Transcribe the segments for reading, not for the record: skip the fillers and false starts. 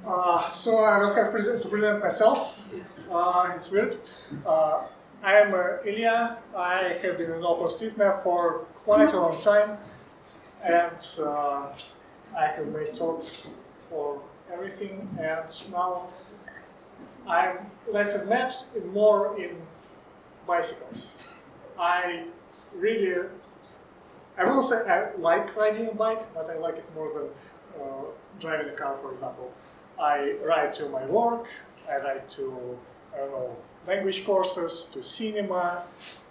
So I will have to present myself. It's weird. I am Ilja. I have been in OpenStreetMap for quite a long time, and I have made talks for everything. And now I'm less in maps and more in bicycles. I will say I like riding a bike, but I like it more than driving a car, for example. I ride to my work, I ride to, I don't know, language courses, to cinema,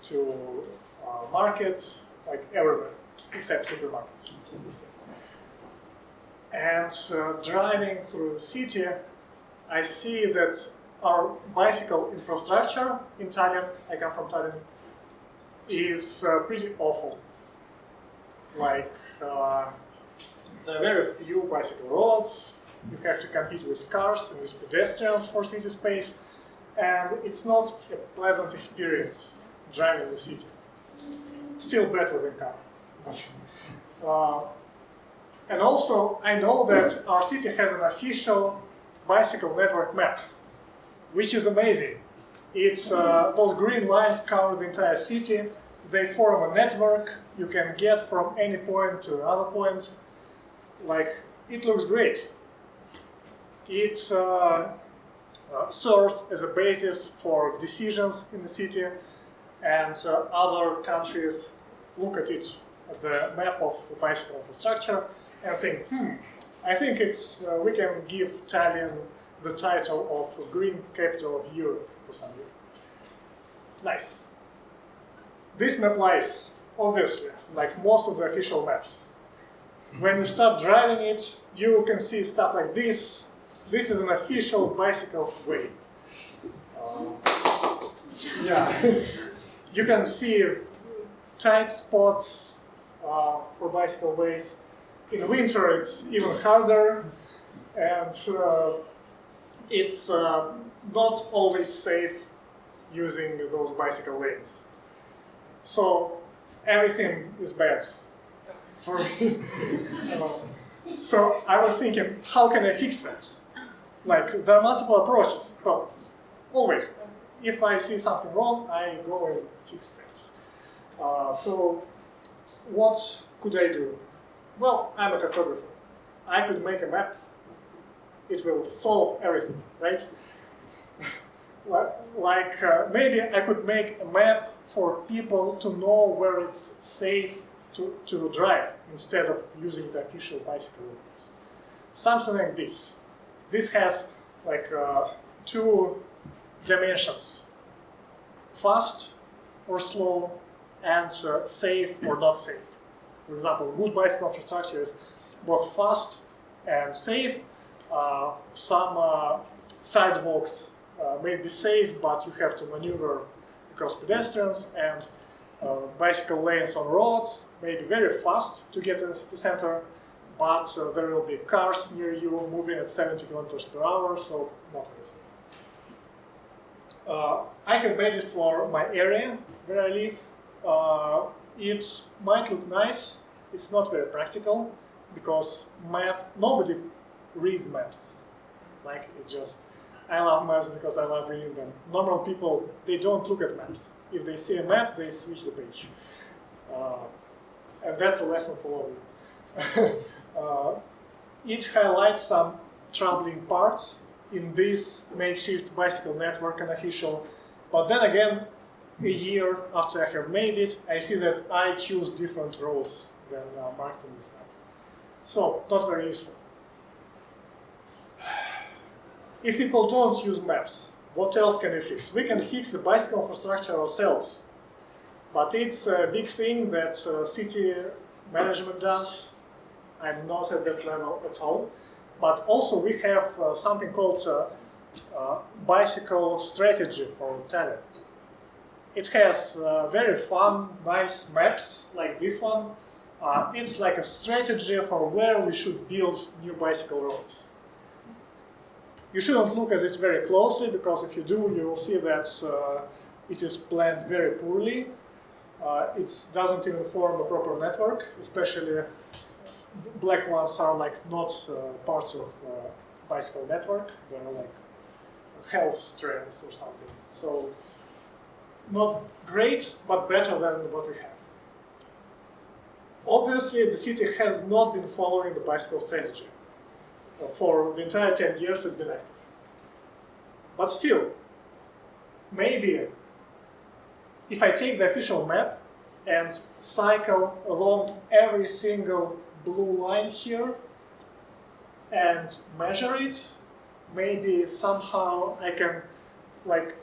to markets, like everywhere, except supermarkets. And driving through the city, I see that our bicycle infrastructure in Tallinn, I come from Tallinn, is pretty awful. Like, there are very few bicycle roads. You have to compete with cars and with pedestrians for city space, and it's not a pleasant experience driving the city. Still better than car. And also, I know that our city has an official bicycle network map, which is amazing. It's those green lines cover the entire city. They form a network. You can get from any point to another point. Like, it looks great. It serves as a basis for decisions in the city, and other countries look at it, at the map of bicycle infrastructure, and think, I think we can give Tallinn the title of Green Capital of Europe for some reason. Nice. This map lies, obviously, like most of the official maps. When you start driving it, you can see stuff like this. This is an official bicycle way. You can see tight spots for bicycle ways. In winter, it's even harder, and it's not always safe using those bicycle lanes. So everything is bad for me. So I was thinking, how can I fix that? Like, there are multiple approaches. Well, always, if I see something wrong, I go and fix things. So what could I do? Well, I'm a cartographer. I could make a map. It will solve everything, right? Maybe I could make a map for people to know where it's safe to drive instead of using the official bicycle routes. Something like this. This has like two dimensions: fast or slow, and safe or not safe. For example, good bicycle infrastructure is both fast and safe. Some sidewalks may be safe, but you have to maneuver across pedestrians, and bicycle lanes on roads may be very fast to get to the city center, but there will be cars near you moving at 70 kilometers per hour, so not very safe. I have made it for my area where I live. It might look nice. It's not very practical because nobody reads maps. Like, I love maps because I love reading them. Normal people, they don't look at maps. If they see a map, they switch the page. And that's a lesson for all of you. It highlights some troubling parts in this makeshift bicycle network and official. But then again, a year after I have made it, I see that I choose different roads than marked in this map. So, not very useful. If people don't use maps, what else can we fix? We can fix the bicycle infrastructure ourselves. But it's a big thing that city management does. I'm not at that level at all. But also we have something called bicycle strategy for Tallinn. It has very fun, nice maps like this one. It's like a strategy for where we should build new bicycle roads. You shouldn't look at it very closely, because if you do, you will see that it is planned very poorly. It doesn't even form a proper network, especially black ones are like not parts of bicycle network. There are like health trends or something. So not great, but better than what we have. Obviously, the city has not been following the bicycle strategy. For the entire 10 years it's been active. But still, maybe if I take the official map and cycle along every single blue line here and measure it, maybe somehow I can like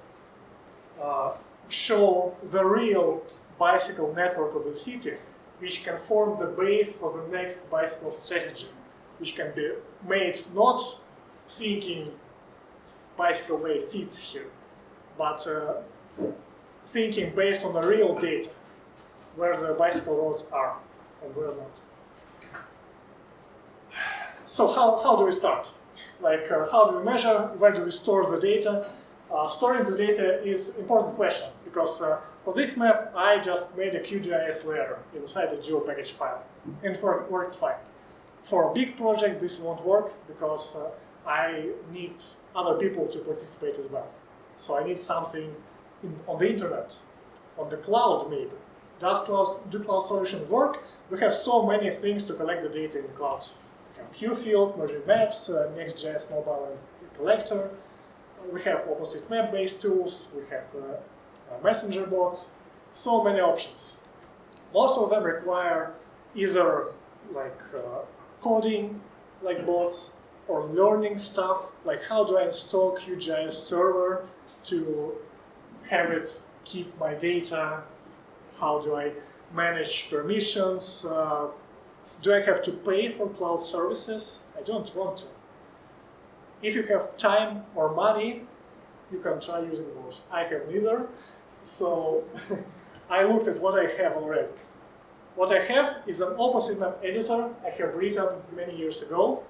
show the real bicycle network of the city, which can form the base for the next bicycle strategy, which can be made not thinking bicycle way fits here, but thinking based on the real data, where the bicycle roads are and where not. So how do we start? Like how do we measure? Where do we store the data? Storing the data is an important question because for this map I just made a QGIS layer inside the geopackage file and it worked fine. For a big project this won't work because I need other people to participate as well. So I need something on the internet, on the cloud maybe. Do cloud solutions work? We have so many things to collect the data in the cloud. We have QField, merging maps, Next.js mobile and collector. We have OpenStreetMap based tools. We have messenger bots. So many options. Most of them require either like coding, like bots, or learning stuff, like how do I install QGIS server to have it keep my data? How do I manage permissions? Do I have to pay for cloud services? I don't want to. If you have time or money, you can try using both. I have neither, so I looked at what I have already. What I have is an OpenStreetMap editor I have written many years ago.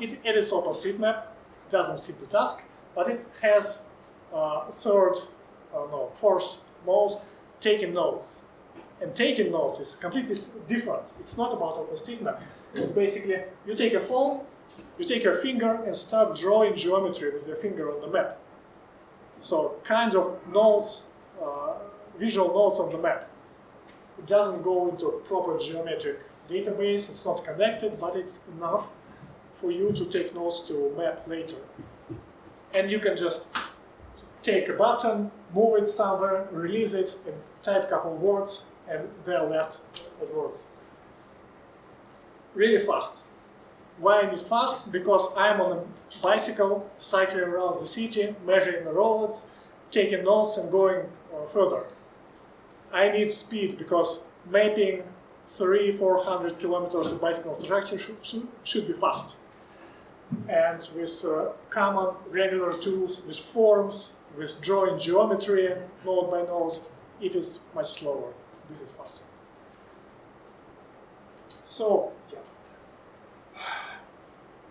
It edits OpenStreetMap, doesn't fit the task, but it has fourth mode, taking nodes. And taking nodes is completely different. It's not about OpenStreetMap. It's basically, you take a phone, you take your finger and start drawing geometry with your finger on the map. So kind of nodes, visual nodes on the map. It doesn't go into a proper geometric database, it's not connected, but it's enough for you to take notes to map later. And you can just take a button, move it somewhere, release it, and type a couple of words, and they're left as words. Really fast. Why it is fast? Because I'm on a bicycle, cycling around the city, measuring the roads, taking notes, and going further. I need speed because mapping 300-400 kilometers of bicycle structure should be fast. And with common regular tools, with forms, with drawing geometry node by node, it is much slower. This is faster. So, yeah.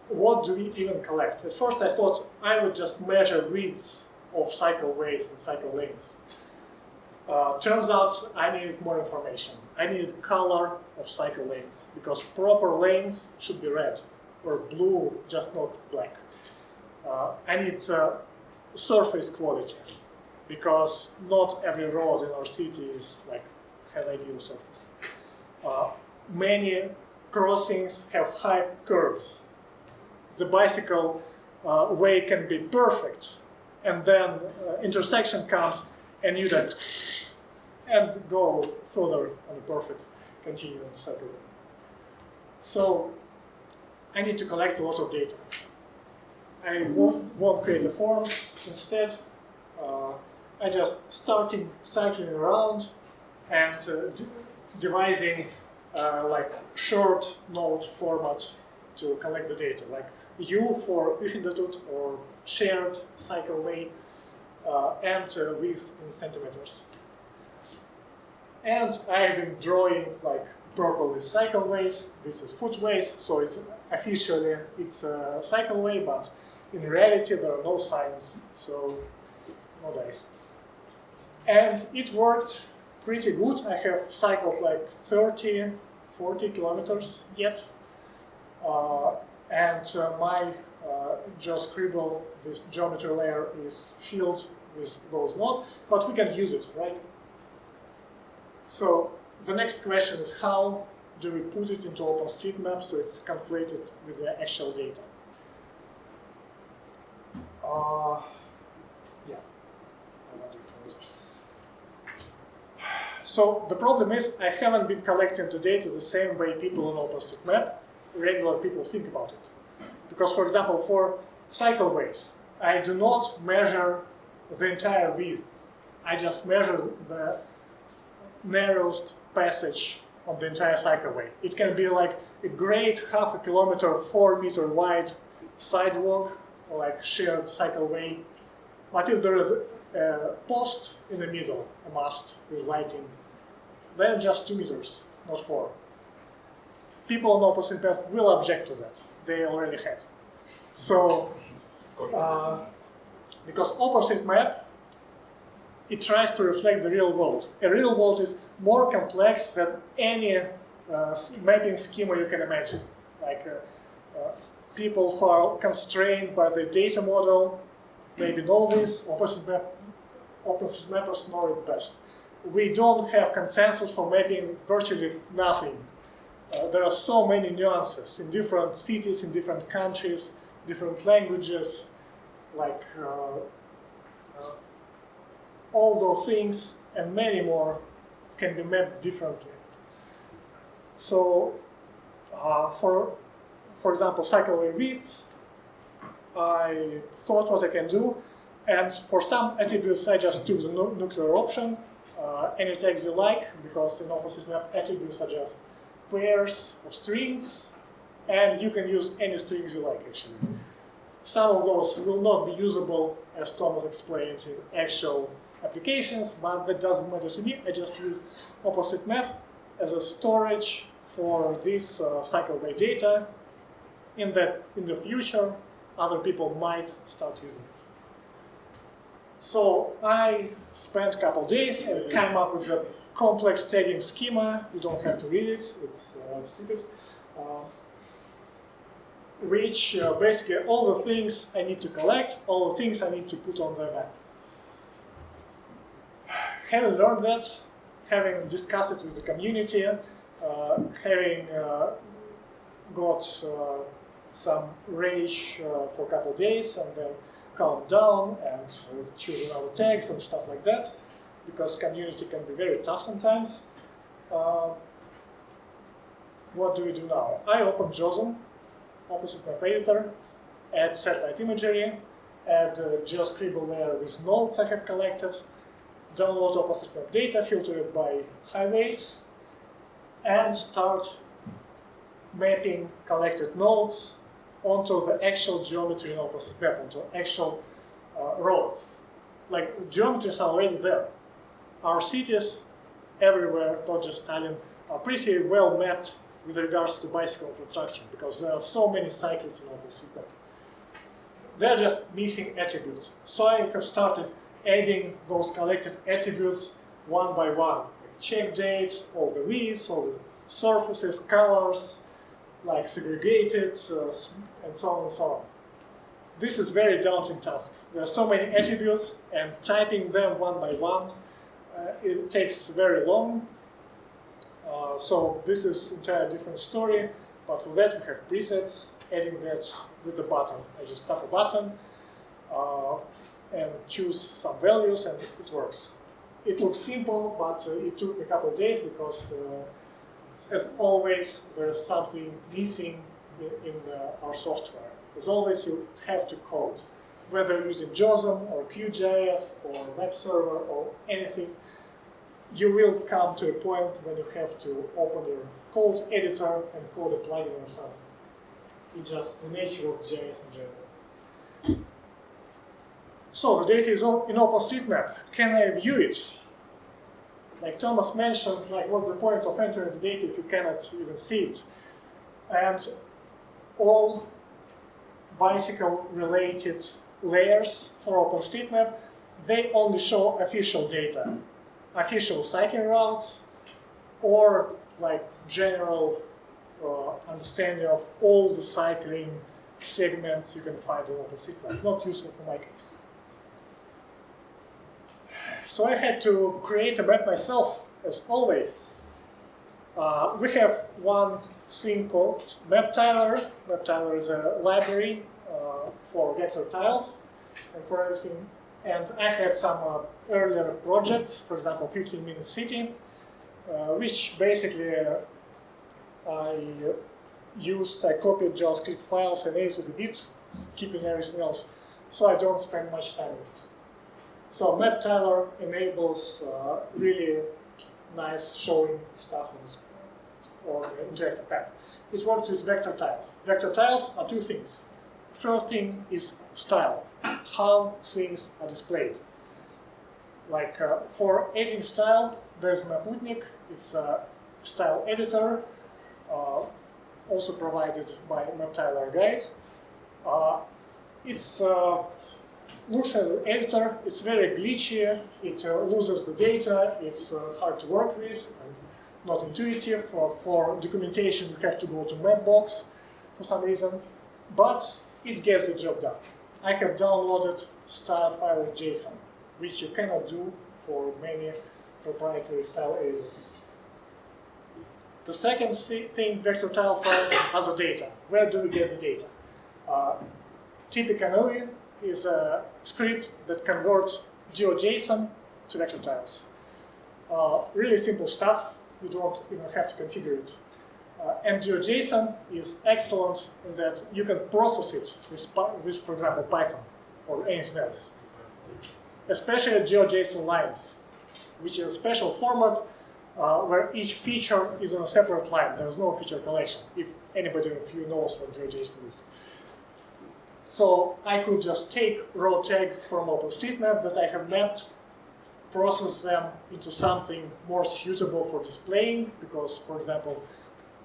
What do we even collect? At first I thought I would just measure widths of cycleways and cycle lanes. Turns out I needed more information. I needed color of cycle lanes because proper lanes should be red or blue, just not black. I need surface quality because not every road in our city is has ideal surface. Many crossings have high curves. The bicycle way can be perfect, and then intersection comes, and you just and go further on a perfect continuous cycle. So I need to collect a lot of data. I won't create a form. Instead, I just starting cycling around and devising short node format to collect the data, like U for Institute or shared cycleway, and width in centimeters. And I've been drawing purple is cycleways, this is footways, so it's officially it's a cycleway, but in reality there are no signs, so no dice. And it worked pretty good. I have cycled 30, 40 kilometers yet. And my GeoScribble, this geometry layer is filled with those nodes, but we can use it, right? So the next question is how do we put it into OpenStreetMap so it's conflated with the actual data? Yeah. So the problem is I haven't been collecting the data the same way people on OpenStreetMap, regular people think about it. Because, for example, for cycleways, I do not measure the entire width. I just measure the narrowest passage on the entire cycleway. It can be like a great half a kilometer, 4 meter wide sidewalk, like shared cycleway. But if there is a post in the middle, a mast with lighting, then just 2 meters, not 4. People on OpenStreetMap will object to that. They already had. So, because OpenStreetMap, it tries to reflect the real world. A real world is more complex than any mapping schema you can imagine. Like people who are constrained by the data model maybe know this. OpenStreetMappers know it best. We don't have consensus for mapping virtually nothing. There are so many nuances in different cities, in different countries, different languages, like all those things and many more can be mapped differently. So, for example, cycleway widths, I thought what I can do, and for some attributes I just took the nuclear option, any text you like, because in OpenStreetMap attributes are just pairs of strings, and you can use any strings you like, actually. Some of those will not be usable, as Thomas explained, in actual applications, but that doesn't matter to me. I just use OpenStreetMap as a storage for this cycleway data. In the future, other people might start using it. So I spent a couple days and came up with a complex tagging schema. You don't have to read it, it's stupid. Which basically all the things I need to collect, all the things I need to put on the map. Having learned that, having discussed it with the community, having got some rage for a couple of days and then calm down and choose another tags and stuff like that, because community can be very tough sometimes. What do we do now? I open SHTOSM, OpenStreetMap editor, add satellite imagery, add GeoScribble layer with nodes I have collected, download OpenStreetMap data, filter it by highways, and start mapping collected nodes onto the actual geometry in OpenStreetMap, onto actual roads. Like, geometry is already there. Our cities everywhere, not just Tallinn, are pretty well mapped with regards to bicycle infrastructure, because there are so many cyclists in OpenStreetMap. They're just missing attributes. So I have started adding those collected attributes one by one. Like check date, all the widths, all the surfaces, colors, like segregated, and so on and so on. This is very daunting task. There are so many attributes, and typing them one by one, it takes very long. So this is an entirely different story, but for that we have presets, adding that with a button. I just tap a button and choose some values, and it works. It looks simple, but it took a couple of days because, as always, there is something missing in our software. As always, you have to code, whether using JOSM or QGIS or web server or anything. You will come to a point when you have to open your code editor and code a plugin or something. It's just the nature of GIS in general. So the data is in OpenStreetMap. Can I view it? Like Thomas mentioned, like what's the point of entering the data if you cannot even see it? And all bicycle-related layers for OpenStreetMap, they only show official data. Official cycling routes, or like general understanding of all the cycling segments you can find on OpenStreetMap. Not useful for my case. So I had to create a map myself, as always. We have one thing called MapTiler. MapTiler is a library for vector tiles and for everything. And I had some earlier projects, for example, 15-minute city, which basically I copied JavaScript files and edited a bit, keeping everything else, so I don't spend much time on it. So MapTiler enables really nice showing stuff on the interactive map. It works with vector tiles. Vector tiles are two things. First thing is style, how things are displayed. Like for editing style, there's Maputnik. It's a style editor, also provided by MapTiler guys. It's looks as an editor. It's very glitchy. It loses the data. It's hard to work with and not intuitive. For documentation, you have to go to Mapbox for some reason, but it gets the job done. I have downloaded style file in JSON, which you cannot do for many proprietary style editors. The second thing vector tiles are other data. Where do we get the data? Typically is a script that converts GeoJSON to vector tiles. Really simple stuff. You don't even have to configure it. And GeoJSON is excellent in that you can process it with, for example, Python or anything else. Especially GeoJSON lines, which is a special format where each feature is on a separate line. There's no feature collection, if anybody of you knows what GeoJSON is. So I could just take raw tags from OpenStreetMap that I have mapped, process them into something more suitable for displaying, because, for example,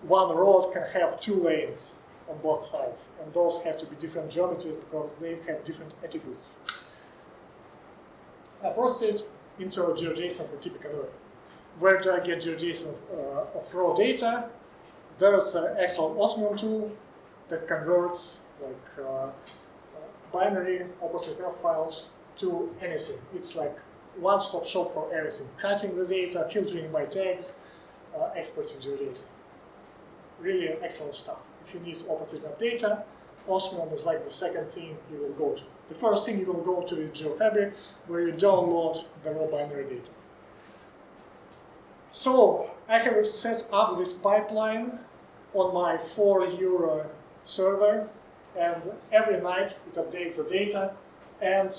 one road can have two lanes on both sides, and those have to be different geometries because they have different attributes. I process it into a GeoJSON for typical array. Where do I get GeoJSON of raw data? There's an excellent OSM tool that converts like binary OpenStreetMap files to anything. It's like one-stop shop for everything. Cutting the data, filtering by tags, exporting GeoJSON. Really excellent stuff. If you need OpenStreetMap data, OSM is like the second thing you will go to. The first thing you will go to is GeoFabric, where you download the raw binary data. So I have set up this pipeline on my €4 server, and every night it updates the data and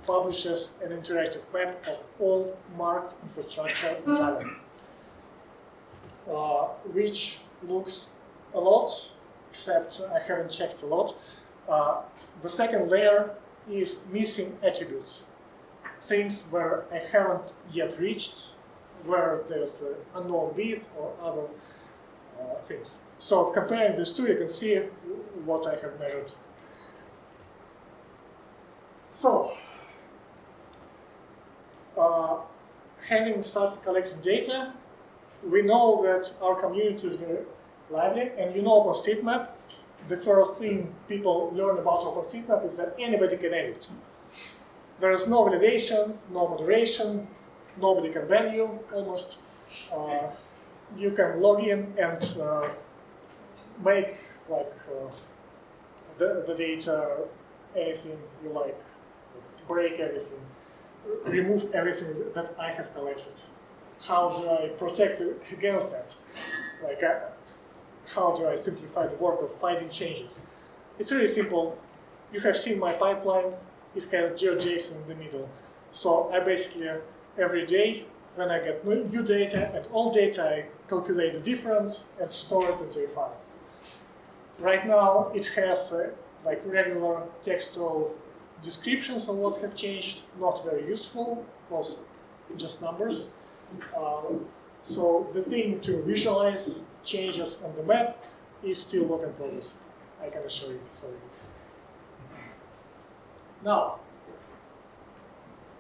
publishes an interactive map of all marked infrastructure in Tallinn, which looks a lot, except I haven't checked a lot. The second layer is missing attributes, things where I haven't yet reached, where there's an unknown width or other things. So comparing these two, you can see what I have measured. So, having started collecting data, we know that our community is very lively, and you know OpenStreetMap. The first thing people learn about OpenStreetMap is that anybody can edit. There is no validation, no moderation, nobody can value almost. You can log in and make like the data anything you like, break everything, remove everything that I have collected. How do I protect against that? Like, how do I simplify the work of finding changes? It's really simple. You have seen my pipeline. It has GeoJSON in the middle. So I basically, every day, when I get new data and old data, I calculate the difference and store it into a file. Right now, it has like regular textual descriptions of what have changed, not very useful, because just numbers. So the thing to visualize changes on the map is still work in progress. I can assure you. Sorry. Now,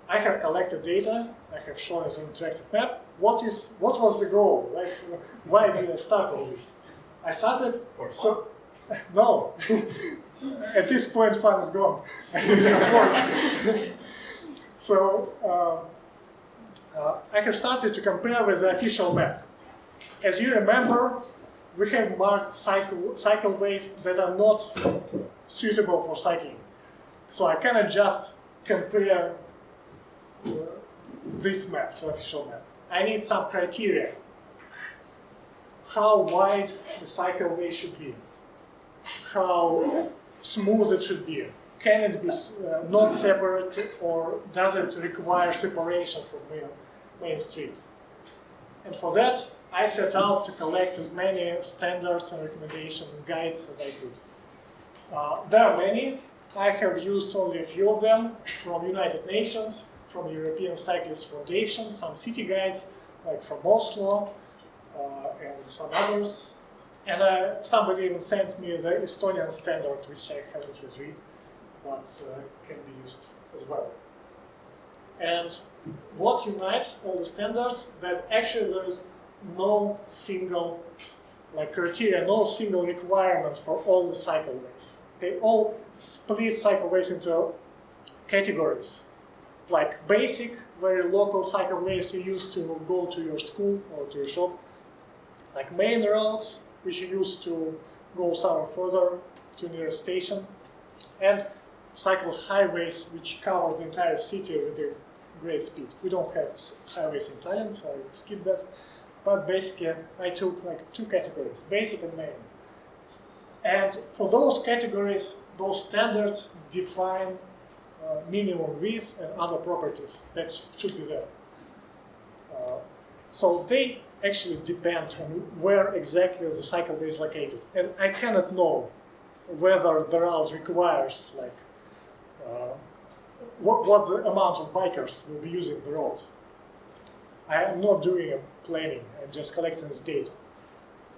I have collected data. I have shown it on interactive map. What was the goal? Right? Why did I start all this? I started. No. at this point, fun is gone. It's just work. So I have started to compare with the official map. As you remember, we have marked cycleways that are not suitable for cycling. So I cannot just compare this map to official map. I need some criteria. How wide the cycleway should be. How smooth it should be. Can it be not separate, or does it require separation from main street? And for that, I set out to collect as many standards and recommendation guides as I could. There are many. I have used only a few of them from United Nations, from European Cyclist Foundation, some city guides, like from Oslo, and some others. And somebody even sent me the Estonian standard, which I haven't yet read, but can be used as well. And what unites all the standards, that actually there is no single criteria, no single requirement for all the cycleways. They all split cycleways into categories, like basic, very local cycleways you use to go to your school or to your shop, like main roads, which you use to go somewhere further to near a station, and cycle highways, which cover the entire city with a great speed. We don't have highways in Tallinn, so I skip that. But basically, I took two categories, basic and main. And for those categories, those standards define minimum width and other properties that should be there. So they actually depend on where exactly the cycleway is located. And I cannot know whether the route requires what the amount of bikers will be using the road. I am not doing a planning, I'm just collecting this data.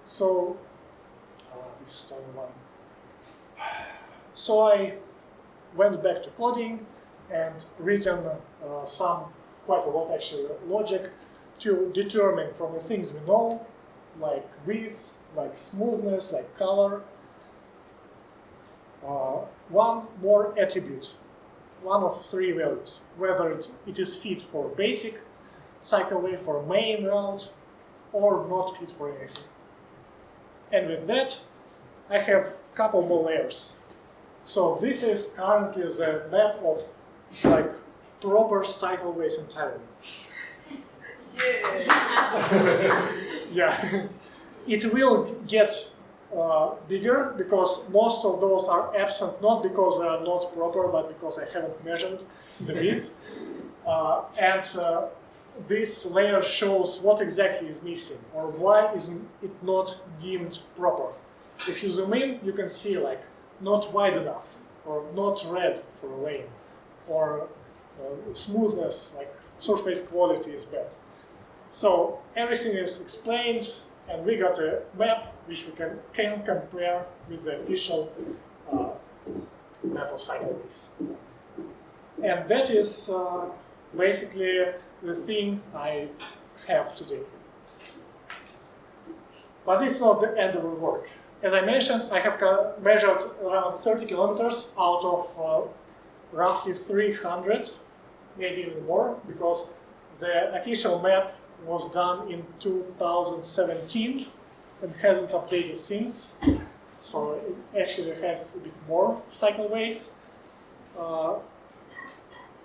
So, this is only one. So I went back to coding and written quite a lot actually, logic to determine from the things we know, like width, like smoothness, like color, one more attribute, one of three values, whether it is fit for basic cycleway, for main route, or not fit for anything. And with that, I have a couple more layers. So this is currently the map of proper cycleways in Tallinn. Yeah, it will get bigger because most of those are absent, not because they are not proper, but because I haven't measured the width. This layer shows what exactly is missing, or why is it not deemed proper. If you zoom in, you can see not wide enough, or not red for a lane, or smoothness, surface quality is bad. So everything is explained, and we got a map which we can compare with the official map of cycleways. And that is basically the thing I have today. But it's not the end of the work. As I mentioned, I have measured around 30 kilometers out of roughly 300, maybe even more, because the official map was done in 2017 and hasn't updated since. So it actually has a bit more cycleways.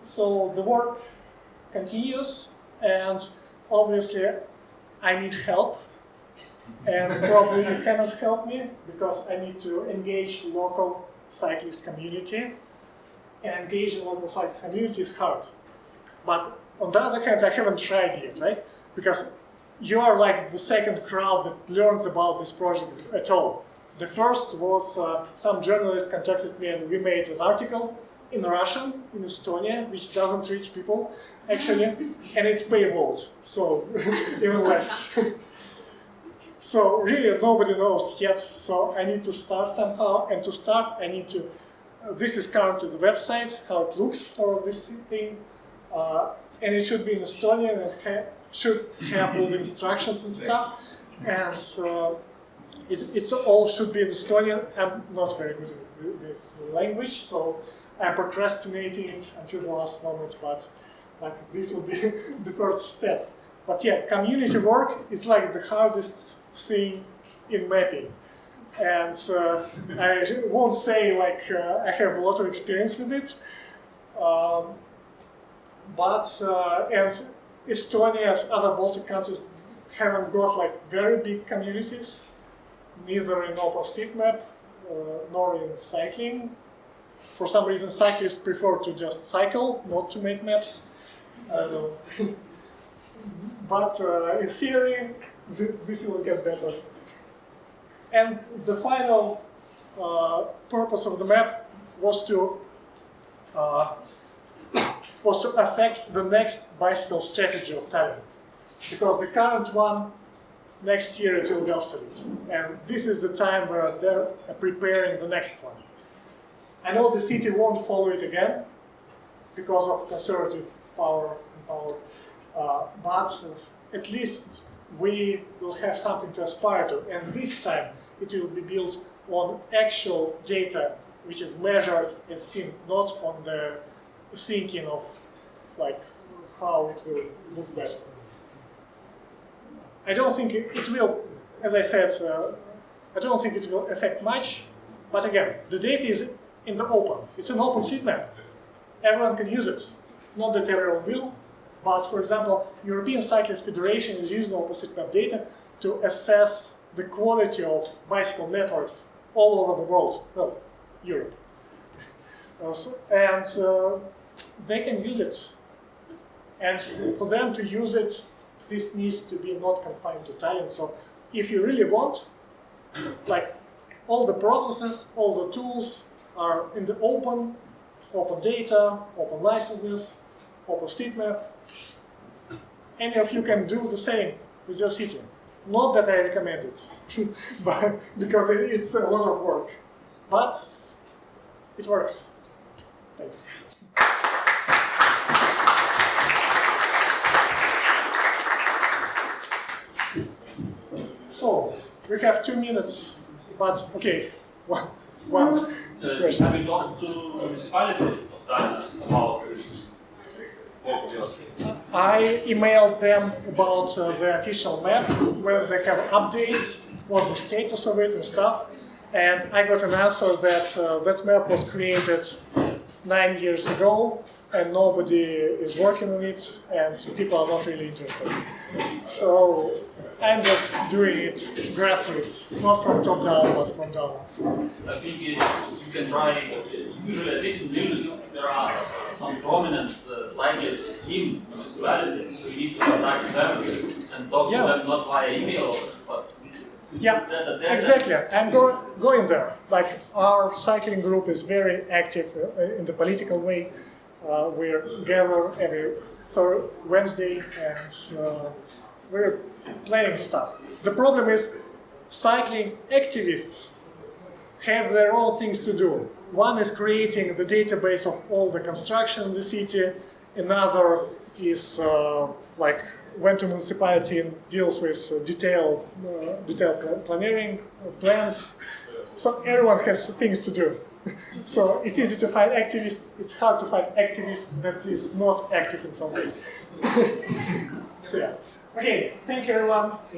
So the work continues, and obviously I need help. And probably you cannot help me because I need to engage local cyclist community. And engaging local cyclist community is hard. But on the other hand, I haven't tried yet, right? Because you are the second crowd that learns about this project at all. The first was some journalist contacted me and we made an article in Russian, in Estonia, which doesn't reach people, actually, and it's paywalled, so even less. So really nobody knows yet, so I need to start somehow, and to start I need to, this is currently the website, how it looks for this thing, and it should be in Estonian, and it should have all the instructions and stuff, and it all should be in Estonian. I'm not very good this language, so I'm procrastinating it until the last moment, but like this will be the first step. But yeah, community work is like the hardest thing in mapping. And I won't say like I have a lot of experience with it, and Estonia, as other Baltic countries, haven't got like very big communities, neither in OpenStreetMap nor in cycling. For some reason, cyclists prefer to just cycle, not to make maps. I don't know. But in theory, this will get better. And the final purpose of the map was to affect the next bicycle strategy of Tallinn. Because the current one, next year it will be obsolete. And this is the time where they're preparing the next one. I know the city won't follow it again because of conservative power, but at least we will have something to aspire to. And this time it will be built on actual data, which is measured as seen, not on the thinking of like how it will look better. I don't think it will, as I said, I don't think it will affect much, but again, the data is in the open. It's an OpenStreetMap. Everyone can use it. Not that everyone will, but for example, European Cyclist Federation is using OpenStreetMap data to assess the quality of bicycle networks all over the world, well, Europe. They can use it. And for them to use it, this needs to be not confined to Tallinn. So if you really want, like all the processes, all the tools are in the open data, open licenses, OpenStreetMap. Any of you can do the same with your city. Not that I recommend it, but because it's a lot of work. But it works. Thanks. So, we have 2 minutes, but okay, one question. Have you talked to the municipality of Tallinn about this work of yours? I emailed them about the official map, whether they have updates, what the status of it and stuff, and I got an answer that that map was created 9 years ago, and nobody is working on it, and people are not really interested. So I'm just doing it grassroots, not from top down, but from down. I think you can try, usually at least in Vilnius, there are some prominent cyclists in municipalities, so you need to contact them and talk to them not via email, but exactly. I'm going there. Like our cycling group is very active in the political way. We gather every Wednesday and we're planning stuff. The problem is cycling activists have their own things to do. One is creating the database of all the construction in the city. Another is like went to municipality and deals with detailed planning plans. So everyone has things to do. So it's easy to find activists. It's hard to find activists that is not active in some way. So yeah. Okay. Thank you, everyone.